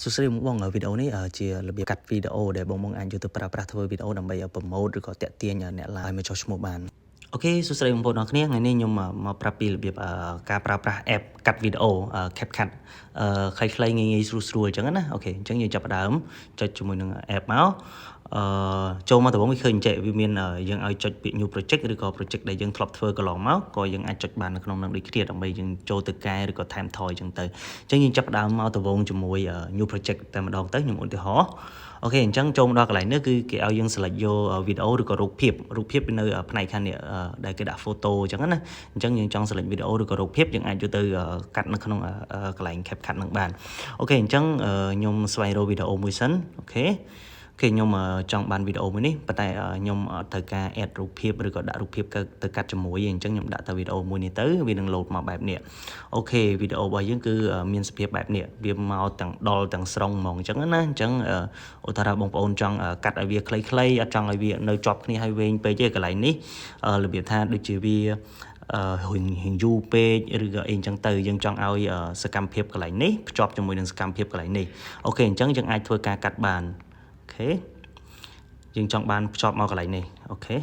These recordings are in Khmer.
សួស្តីបងវីដេអូនេះជារបៀបកាត់វីដេអូដែលបងអាចយកទៅប្រើប្រាស់ធ្វើវីដេអូដើម្បីប្រម៉ូទឬក៏តាក់ទាញអ្នក like មកចុះឈ្មោះបានអូខេសួស្តីបងប្អូនអរគ្នាថ្ងៃនេះខ្ញុំមកប្រាប់ពីរបៀបការប្រើប្រាស់ app កាត់វីដេអូ CapCut ខ្លីៗងាយៗស្រួលៗអញ្ចឹងណាអូខេអញ្ចឹងយើងចាប់ផ្ដើមចុចជាមួយនឹង app មកចូលមកដំបូងវាឃើញចេះវាមានយើងឲ្យចុចពាក្យ new project ឬក៏ project ដែលយើងធ្លាប់ធ្វើកន្លងមកក៏យើងអាចចុចបាននៅក្នុងនឹងដូចគ្នាដើម្បីយើងចូលទៅកែឬក៏ថែមថយអញ្ចឹងទៅអញ្ចឹងយើងចាប់ផ្ដើមមកដំបូងជាមួយ new project តែម្ដងទៅខ្ញុំឧទាហរណ៍អូខេអញ្ចឹងចូលមកដល់កន្លែងនេះគឺគេឲ្យយើង select យកវីដេអូឬក៏រូបភាពនៅផ្នែកខាងនេះដែលគេដាក់ photo អញ្ចឹងណាអញ្ចឹងយើងចង់ select វីដេអូឬក៏រូបភាពយើងអាចយកទៅកាត់នៅក្នុងកន្លែង CapCut នឹងបានអូខេអញ្ចឹងខ្ញុំស្វែងរកវីដេអូមួយសិនអូខេខ្ញុំចង់បានវីដេអូមួយនេះប៉ុន្តែខ្ញុំអត់ត្រូវការ add រូបភាពឬក៏ដាក់រូបភាពទៅកាត់ជាមួយទេអញ្ចឹងខ្ញុំដាក់តែវីដេអូមួយនេះទៅវានឹង load មកបែបនេះអូខេវីដេអូរបស់យើងគឺមានសភាពបែបនេះវាមកទាំងដល់ទាំងស្រុងហ្មងអញ្ចឹងណាអញ្ចឹងឧទាហរណ៍បងប្អូនចង់កាត់ឲ្យវាខ្លីៗអត់ចង់ឲ្យវានៅជាប់គ្នាឲ្យវែងពេកទេកន្លែងនេះរបៀបថាដូចជាវាហិងយូពេកឬក៏អីអញ្ចឹងទៅយើងចង់ឲ្យសកម្មភាពកន្លែងនេះភ្ជាប់ជាមួយនឹងសកម្មភាពកន្លែងនេះអូខេអញ្ចឹងយើងអាចធ្វើការកាត់បានអូខេយើងចង់បានភ្ជាប់មកកន្លែងនេះអូខេ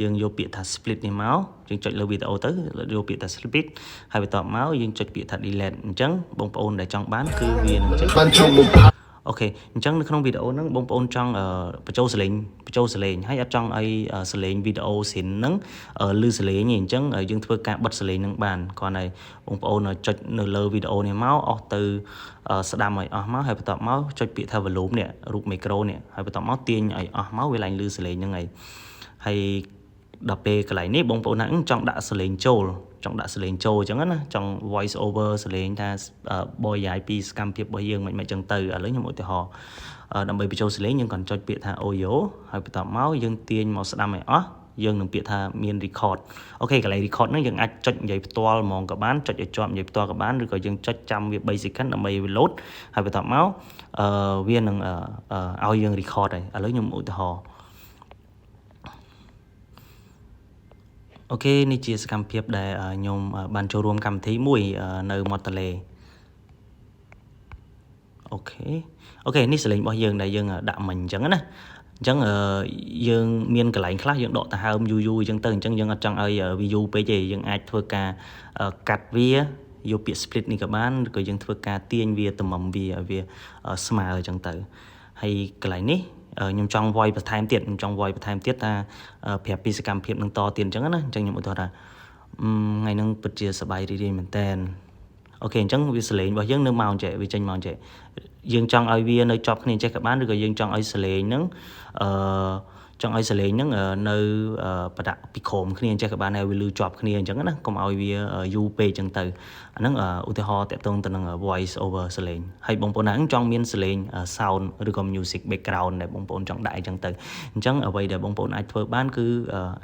យើងយកពាក្យថា split នេះមកយើងចុចលើវីដេអូទៅយកពាក្យថា split ហើយបន្ទាប់មកយើងចុចពាក្យថា delete អញ្ចឹងបងប្អូនដែលចង់បានគឺវានឹងចេញអូខេអញ្ចឹងនៅក្នុងវីដេអូហ្នឹងបងប្អូនចង់បញ្ចូលសលេងហើយអត់ចង់ឲ្យសលេងវីដេអូស្រីហ្នឹងឮសលេងទេអញ្ចឹងយើងធ្វើការបិទសលេងហ្នឹងបានគ្រាន់តែបងប្អូនចុចនៅលើវីដេអូនេះមកអស់ទៅស្ដាំឲ្យអស់មកហើយបន្ទាប់មកចុចពាក្យថា volume នេះរូបមីក្រូនេះហើយបន្ទាប់មកទាញឲ្យអស់មកវាឡើងឮសលេងហ្នឹងហើយដល់ពេលកន្លែងនេះបងប្អូនណាចង់ដាក់សលេងចូលអញ្ចឹងណាចង់ voice over សលេងថាបរិយាយពីសកម្មភាពរបស់យើងមិនអញ្ចឹងទៅឥឡូវខ្ញុំឧទាហរណ៍ដើម្បីបញ្ចូលសលេងយើងគាត់ចុចពាក្យថា audio ហើយបន្ទាប់មកយើងទាញមកស្ដាំឲ្យអស់យើងនឹងពាក្យថាមាន record អូខេកន្លែង record ហ្នឹងយើងអាចចុចនិយាយផ្ទាល់ហ្មងក៏បានចុចឲ្យជាប់និយាយផ្ទាល់ក៏បានឬក៏យើងចុចចាំវា3 second ដើម្បីវា load ហើយបន្ទាប់មកវានឹងឲ្យយើង record ហើយឥឡូវខ្ញុំឧទាហរណ៍អូខេនេះជាសកម្មភាពដែលខ្ញុំបានចូលរួមកម្មវិធីមួយនៅមាត់ទន្លេអូខេនេះសលេងរបស់យើងដែលយើងដាក់មិញអញ្ចឹងណាអញ្ចឹងយើងមានកន្លែងខ្លះយើងដកដង្ហើមយូរអញ្ចឹងទៅអញ្ចឹងយើងអត់ចង់ឲ្យវាយូរពេកទេយើងអាចធ្វើការកាត់វាយកពាក្យ split នេះក៏បានឬក៏យើងធ្វើការទាញវាតម្រឹមវាឲ្យវាស្មើអញ្ចឹងទៅហើយកន្លែងនេះខ្ញុំចង់ voice បន្ថែមទៀតថាប្រាប់ពីសកម្មភាពនឹងតទៀតអញ្ចឹងណាអញ្ចឹងខ្ញុំឧទាហរណ៍ថាថ្ងៃហ្នឹងពិតជាសប្បាយរីករាយមែនតើអូខេអញ្ចឹងវាសលេងរបស់យើងនៅមកចេះវាចេញមកចេះយើងចង់ឲ្យវានៅជាប់គ្នាចេះក៏បានឬក៏យើងចង់ឲ្យសលេងហ្នឹងនៅប្រដាក់ពីក្រោមគ្នាចេះក៏បានហើយវាលឺជាប់គ្នាអញ្ចឹងណាកុំឲ្យវាយូរពេកអញ្ចឹងទៅអាហ្នឹងឧទាហរណ៍តាក់ទងទៅនឹង voice over សលេងហើយបងប្អូនណាចង់មានសលេង sound ឬក៏ music background ដែលបងប្អូនចង់ដាក់អញ្ចឹងទៅអញ្ចឹងអ្វីដែលបងប្អូនអាចធ្វើបានគឺ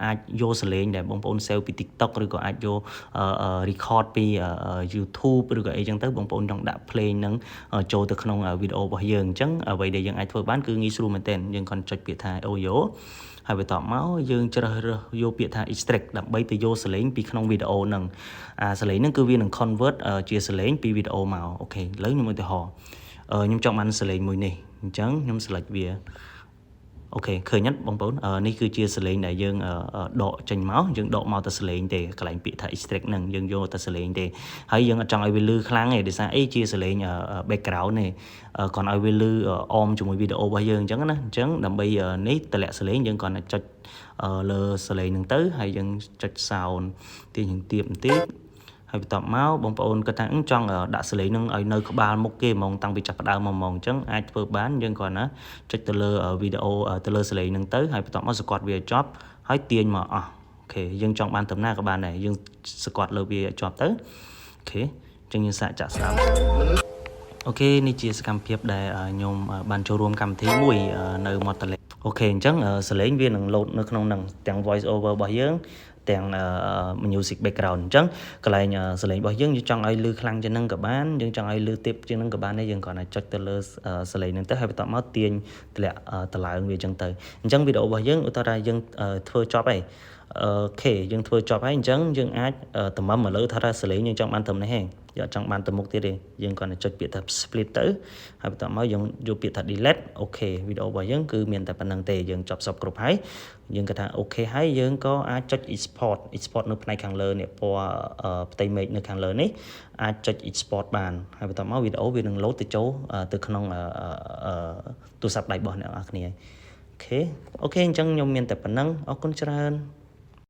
អាចយកសលេងដែលបងប្អូន save ពី TikTok ឬក៏អាចយក record ពី YouTube ឬក៏អីចឹងទៅបងប្អូនចង់ដាក់ play នឹងចូលទៅក្នុងវីដេអូរបស់យើងអញ្ចឹងអ្វីដែលយើងអាចធ្វើបានគឺងាយស្រួលមែនទែនយើងគ្រាន់ចុចពាក្យថា audio ហើយបន្ទាប់មកយើងជ្រើសរើសយកពាក្យថា extract ដើម្បីទៅយកសលេងពីក្នុងវីដេអូហ្នឹងសលេងហ្នឹងគឺវានឹង convert ជាសលេងពីវីដេអូមកអូខេឥឡូវខ្ញុំឧទាហរណ៍ខ្ញុំចង់បានសលេងមួយនេះអញ្ចឹងខ្ញុំ select វាអូខេឃើញអត់បងប្អូននេះគឺជាសលេងដែលយើងដកចេញមកយើងដកមកតែសលេងទេកន្លែងពាក្យថា extract ហ្នឹងយើងយកតែសលេងទេហើយយើងអត់ចង់ឲ្យវាលឺខ្លាំងទេដោយសារអីជាសលេង background ទេគ្រាន់ឲ្យវាលឺអមជាមួយវីដេអូរបស់យើងអញ្ចឹងណាអញ្ចឹងដើម្បីនេះតម្លាក់សលេងយើងគ្រាន់តែចុចលើសលេងហ្នឹងទៅហើយយើងចុច sound ទាញនឹងទៀបបន្តិចហើយបន្ទាប់មកបងប្អូនគាត់ថាចង់ដាក់សលេងនឹងឲ្យនៅក្បាលមុខគេហ្មងតាំងពីចាប់ផ្ដើមមកហ្មងអញ្ចឹងអាចធ្វើបានយើងគ្រាន់ណាចុចទៅលើវីដេអូទៅលើសលេងនឹងទៅហើយបន្ទាប់មកសង្កត់វាឲ្យជាប់ហើយទាញមកអស់អូខេយើងចង់បានតំណាក៏បានដែរយើងសង្កត់លើវាឲ្យជាប់ទៅអូខេអញ្ចឹងយើងសាកចាក់ស្ដាប់អូខេនេះជាសកម្មភាពដែលខ្ញុំបានចូលរួមកម្មវិធីមួយនៅមាត់ទន្លេអូខេអញ្ចឹងសលេងវានឹង load នៅក្នុងហ្នឹងទាំង voice over របស់យើងទាំង music background អញ្ចឹងកន្លែងសលេងរបស់យើងចង់ឲ្យលឺខ្លាំងជាងហ្នឹងក៏បានយើងចង់ឲ្យលឺទាបជាងហ្នឹងក៏បានដែរយើងគ្រាន់តែចុចទៅលើសលេងហ្នឹងទៅហើយបន្ទាប់មកទាញតម្លាក់តម្លើងវាអញ្ចឹងទៅអញ្ចឹងវីដេអូរបស់យើងឧទាហរណ៍ថាយើងធ្វើចប់ហើយអូខេយើងធ្វើចប់ហើយអញ្ចឹងយើងអាចតម្រឹមមកលើថាសលេងយើងចង់បានត្រឹមនេះឯង យកចង់បានទៅមុខទៀតទេយើងគ្រាន់តែចុចពាក្យថា split ទៅហើយបន្ទាប់មកយើងយកពាក្យថា delete អូខេវីដេអូរបស់យើងគឺមានតែប៉ុណ្្នឹងទេយើងចប់សពគ្រប់ហើយយើងគិតថាអូខេហើយយើងក៏អាចចុច export នៅផ្នែកខាងលើនេះពណ៌ផ្ទៃមេឃនៅខាងលើនេះអាចចុច export បានហើយបន្ទាប់មកវីដេអូវានឹង load ទៅចូលទៅក្នុងទូរស័ព្ទដៃរបស់អ្នកនរគ្នាអូខេអញ្ចឹងខ្ញុំមានតែប៉ុណ្្នឹងអរគុណច្រើន